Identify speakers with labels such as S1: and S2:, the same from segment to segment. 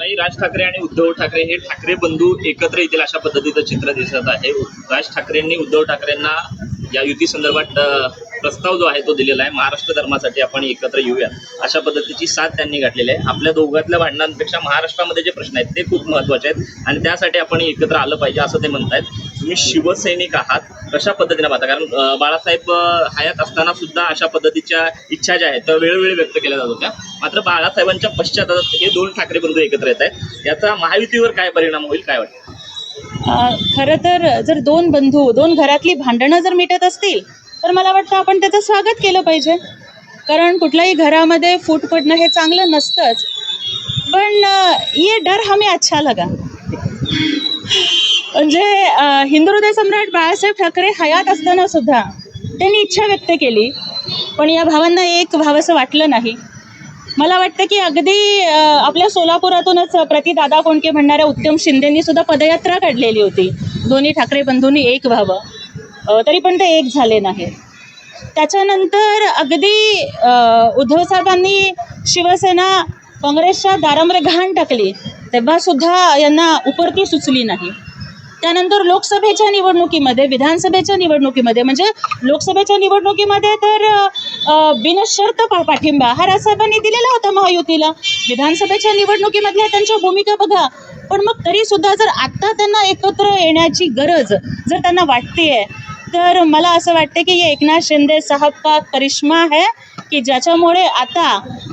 S1: ताई, राज ठाकरे आणि उद्धव ठाकरे हे ठाकरे बंधू एकत्र येतील अशा पद्धतीचं चित्र दिसत आहे. राज ठाकरेंनी उद्धव ठाकरेंना या युती संदर्भात प्रस्ताव जो आहे तो दिलेला आहे. महाराष्ट्र धर्मासाठी आपण एकत्र येऊया अशा पद्धतीची साथ त्यांनी घातलेली आहे. आपल्या दोघातल्या भांडणांपेक्षा महाराष्ट्रामध्ये जे प्रश्न आहेत ते खूप महत्त्वाचे आहेत आणि त्यासाठी आपण एकत्र आलं पाहिजे असं ते म्हणतायत. तुम्ही शिवसैनिक आहात, कशा पद्धतीने पाहता? कारण बाळासाहेब हयात असताना सुद्धा अशा पद्धतीच्या इच्छा ज्या आहेत त्या वेळोवेळी व्यक्त केल्या जात होत्या. मात्र बाळासाहेबांच्या पश्चात हे दोन ठाकरे बंधू एकत्र येत आहेत. याचा महायुतीवर काय परिणाम होईल, काय वाटतं?
S2: खरं तर जर दोन बंधू, दोन घरातली भांडणं जर मिटत असतील तर मला वाटतं आपण त्याचं स्वागत केलं पाहिजे. कारण कुठल्याही घरामध्ये फूट पडणं हे चांगलं नसतंच. पण ये डर हमें अच्छा लगा. म्हणजे हिंदू हृदय सम्राट बाळासाहेब ठाकरे हयात असताना सुद्धा त्यांनी इच्छा व्यक्त केली, पण या भावांना एक व्हावंसं वाटलं नाही. मला वाटतं की अगदी आपल्या सोलापुरातूनच दादा कोंडके म्हणणाऱ्या उत्तम शिंदेंनी सुद्धा पदयात्रा काढलेली होती, दोन्ही ठाकरे बंधूंनी एक व्हावं. तरी पण ते एक झाले नाही. त्याच्यानंतर अगदी उद्धव साहेबांनी शिवसेना काँग्रेसच्या दारामध्ये घाण टाकली तेव्हासुद्धा यांना उपरती सुचली नाही. त्यानंतर लोकसभेच्या निवडणुकीमध्ये, विधानसभेच्या निवडणुकीमध्ये, म्हणजे लोकसभेच्या निवडणुकीमध्ये तर बिनशर्त पाठिंबा हा राजसाहेबांनी दिलेला होता महायुतीला. विधानसभेच्या निवडणुकीमधल्या त्यांच्या भूमिका बघा. पण मग तरीसुद्धा जर आत्ता त्यांना एकत्र येण्याची गरज जर त्यांना वाटते तर मला असं वाटते की ये एकनाथ शिंदे साहब का करिश्मा है की ज्याच्यामुळे आता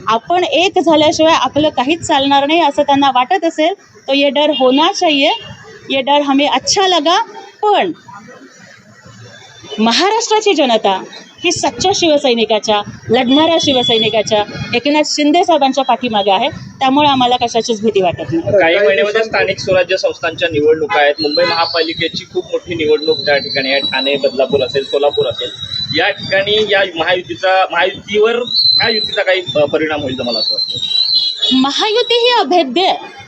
S2: आपण एक झाल्याशिवाय आपलं काहीच चालणार नाही असं त्यांना वाटत असेल तो ये डर होना चाहिए. ये डर हमें अच्छा लगा. पण महाराष्ट्राची जनता ही सच्च्या शिवसैनिकाच्या, लढणाऱ्या शिवसैनिकाच्या, एकनाथ शिंदे साहेबांच्या पाठीमागे आहे. त्यामुळे आम्हाला कशाचीच भीती वाटत नाही.
S1: काही महिन्यामध्ये स्थानिक स्वराज्य संस्थांच्या निवडणुका आहेत. मुंबई महापालिकेची खूप मोठी निवडणूक त्या ठिकाणी आहे. ठाणे, बदलापूर असेल, सोलापूर असेल. या ठिकाणी या महायुतीवर ह्या युतीचा काही परिणाम होईल मला असं वाटतं?
S2: महायुती ही अभेद्य आहे.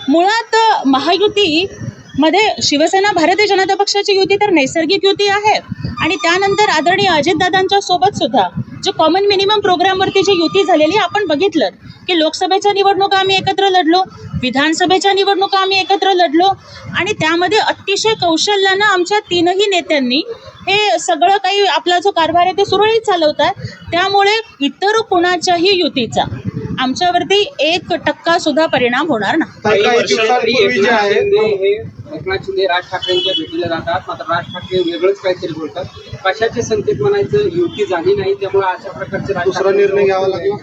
S2: मुळात महायुतीमध्ये शिवसेना भारतीय जनता पक्षाची युती तर नैसर्गिक युती आहे आणि त्यानंतर आदरणीय अजितदादांच्या सोबत सुद्धा जो कॉमन मिनिमम प्रोग्रामवरती जी युती झालेली आपण बघितलं की लोकसभेच्या निवडणुका आम्ही एकत्र लढलो, विधानसभेच्या निवडणुका आम्ही एकत्र लढलो आणि त्यामध्ये अतिशय कौशल्यानं आमच्या तीनही नेत्यांनी हे सगळं काही आपला जो कारभार आहे ते सुरळीत चालवतात. त्यामुळे इतर कुणाच्याही युतीचा आमच्यावरती 1% सुद्धा परिणाम होणार नाही.
S3: एकनाथ शिंदे राज ठाकरेंच्या भेटीला जातात, मात्र राज ठाकरे वेगळंच काहीतरी बोलतात. कशाचे संकेत म्हणायचं? युती झाली नाही त्यामुळे अशा प्रकारचे दुसरा निर्णय घ्यावा लागला.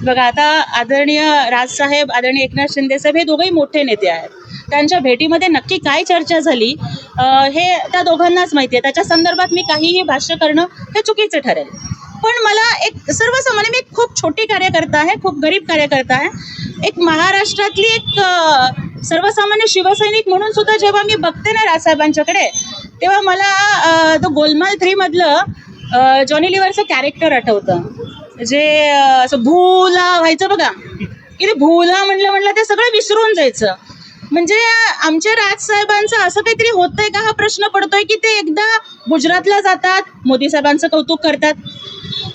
S2: बघा, आता आदरणीय राजसाहेब, आदरणीय एकनाथ शिंदे साहेब हे दोघंही मोठे नेते आहेत. त्यांच्या भेटीमध्ये नक्की काय चर्चा झाली हे त्या दोघांनाच माहिती आहे. त्याच्या संदर्भात मी काहीही भाष्य करणं हे चुकीचं ठरेल. पण मला एक सर्वसामान्य, मी एक खूप छोटी कार्यकर्ता आहे, खूप गरीब कार्यकर्ता आहे, एक महाराष्ट्रातली एक सर्वसामान्य शिवसैनिक म्हणून सुद्धा जेव्हा मी बघते ना राजसाहेबांच्याकडे, तेव्हा मला तो गोलमाल 3 मधलं जॉनी लिव्हरचं कॅरेक्टर आठवतं, जे असं भूला व्हायचं बघा, की ते भूला म्हणलं ते सगळं विसरून जायचं. म्हणजे आमच्या राजसाहेबांचं असं काहीतरी होतंय का हा प्रश्न पडतोय की ते एकदा गुजरातला जातात, मोदी साहेबांचं कौतुक करतात,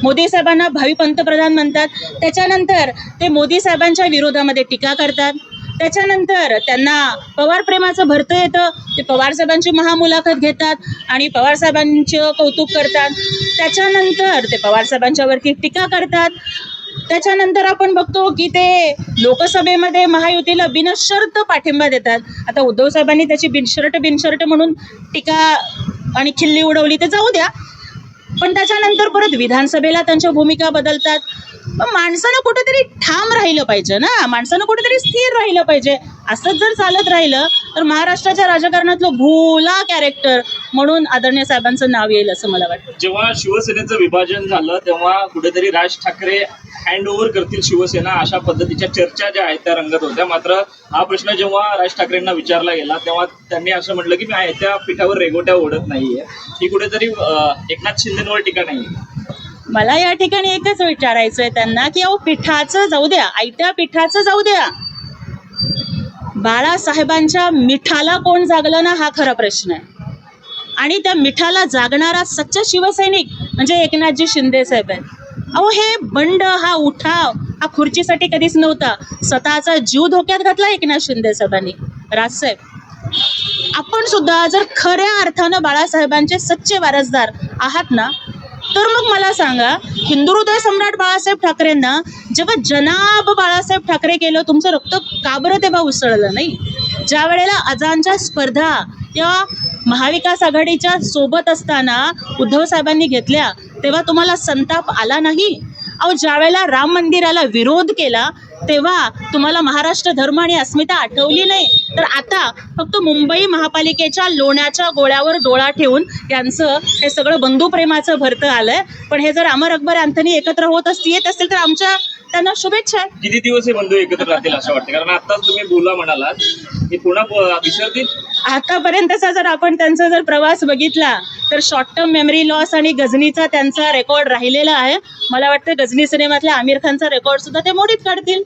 S2: मोदी साहेबांना भावी पंतप्रधान म्हणतात, त्याच्यानंतर ते मोदी साहेबांच्या विरोधामध्ये टीका करतात, त्याच्यानंतर त्यांना पवार प्रेमाचं भरतं येतं, ते पवार साहेबांची महामुलाखत घेतात आणि पवार साहेबांचं कौतुक करतात, त्याच्यानंतर ते पवार साहेबांच्यावरती टीका करतात. त्याच्यानंतर आपण बघतो की ते लोकसभेमध्ये महायुतीला बिनशर्त पाठिंबा देतात. आता उद्धव साहेबांनी त्याची बिनशर्ट म्हणून टीका आणि खिल्ली उडवली ते जाऊ द्या, पण त्याच्यानंतर परत विधानसभेला त्यांच्या भूमिका बदलतात. माणसानं कुठेतरी ठाम राहिलं पाहिजे ना, माणसानं कुठेतरी स्थिर राहिलं पाहिजे. असंच जर चालत राहिलं तर महाराष्ट्राच्या राजकारणातलं भूला कॅरेक्टर म्हणून आदरणीय साहेबांचं नाव येईल असं मला वाटतं.
S1: जेव्हा शिवसेनेचं विभाजन झालं तेव्हा कुठेतरी राज ठाकरे हँड ओव्हर करतील शिवसेना अशा पद्धतीच्या चर्चा ज्या आहेत त्या रंगत होत्या. मात्र हा प्रश्न जेव्हा राज ठाकरेंना विचारला गेला तेव्हा त्यांनी असं म्हटलं की मी त्या पीठावर रेगोट्या ओढत नाहीये. ही कुठेतरी एकनाथ शिंदेंवर टीका नाहीये.
S2: मला या ठिकाणी एकच विचारायचं आहे त्यांना की अहो, पिठाचं जाऊ द्या, आयत्या पिठाचं जाऊ द्या, बाळासाहेबांच्या मिठाला कोण जागलं ना हा खरा प्रश्न आहे. आणि त्या मिठाला जागणारा सच्चा शिवसैनिक म्हणजे एकनाथजी शिंदे साहेब आहेत. अहो, हे बंड, हा उठाव हा खुर्चीसाठी कधीच नव्हता, स्वतःचा जीव धोक्यात घातला एकनाथ शिंदे साहेबांनी. राजसाहेब, आपण सुद्धा जर खऱ्या अर्थानं बाळासाहेबांचे सच्चे वारसदार आहात ना, तर मग मला सांगा, हिंदुहृदय सम्राट बाळासाहेब ठाकरेंना जेव्हा जनाब बाळासाहेब ठाकरे केलं, तुमचं रक्त का बरं तेव्हा उसळलं नाही? ज्या वेळेला अजानच्या स्पर्धा या महाविकास आघाडीच्या सोबत असताना उद्धव साहेबांनी घेतल्या, तेव्हा तुम्हाला संताप आला नाही? अहो, ज्या वेळेला राम मंदिराला विरोध केला तेव्हा तुम्हाला महाराष्ट्र धर्म आणि अस्मिता आठवली नाही? तर आता फक्त मुंबई महापालिकेच्या लोण्याच्या गोळ्यावर डोळा ठेवून यांचं हे सगळं बंधुप्रेमाचं भरतं आलंय. पण हे जर अमर अकबर अँथनी एकत्र होत येत असतील तर आमच्या त्यांना शुभेच्छा आहे.
S1: किती दिवस हे बंधू एकत्र राहतील असं वाटतं? कारण आताच तुम्ही बोला म्हणालात, हे पुन्हा विसरतील?
S2: आतापर्यंतचा जर आपण त्यांचा जर प्रवास बघितला तर शॉर्ट टर्म मेमरी लॉस आणि गझनीचा त्यांचा रेकॉर्ड राहिलेला आहे. मला वाटतं गझनी सिनेमातल्या आमिर खानचा रेकॉर्ड सुद्धा ते मोडीत काढतील.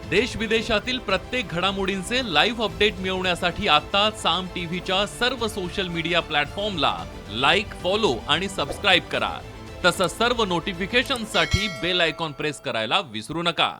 S4: देश विदेशातील प्रत्येक घडामोडींचे लाईव्ह अपडेट मिळवण्यासाठी आता साम टीव्हीच्या सर्व सोशल मीडिया प्लॅटफॉर्मला लाईक, फॉलो आणि सबस्क्राईब करा. तसंच सर्व नोटिफिकेशनसाठी बेल आयकॉन प्रेस करायला विसरू नका.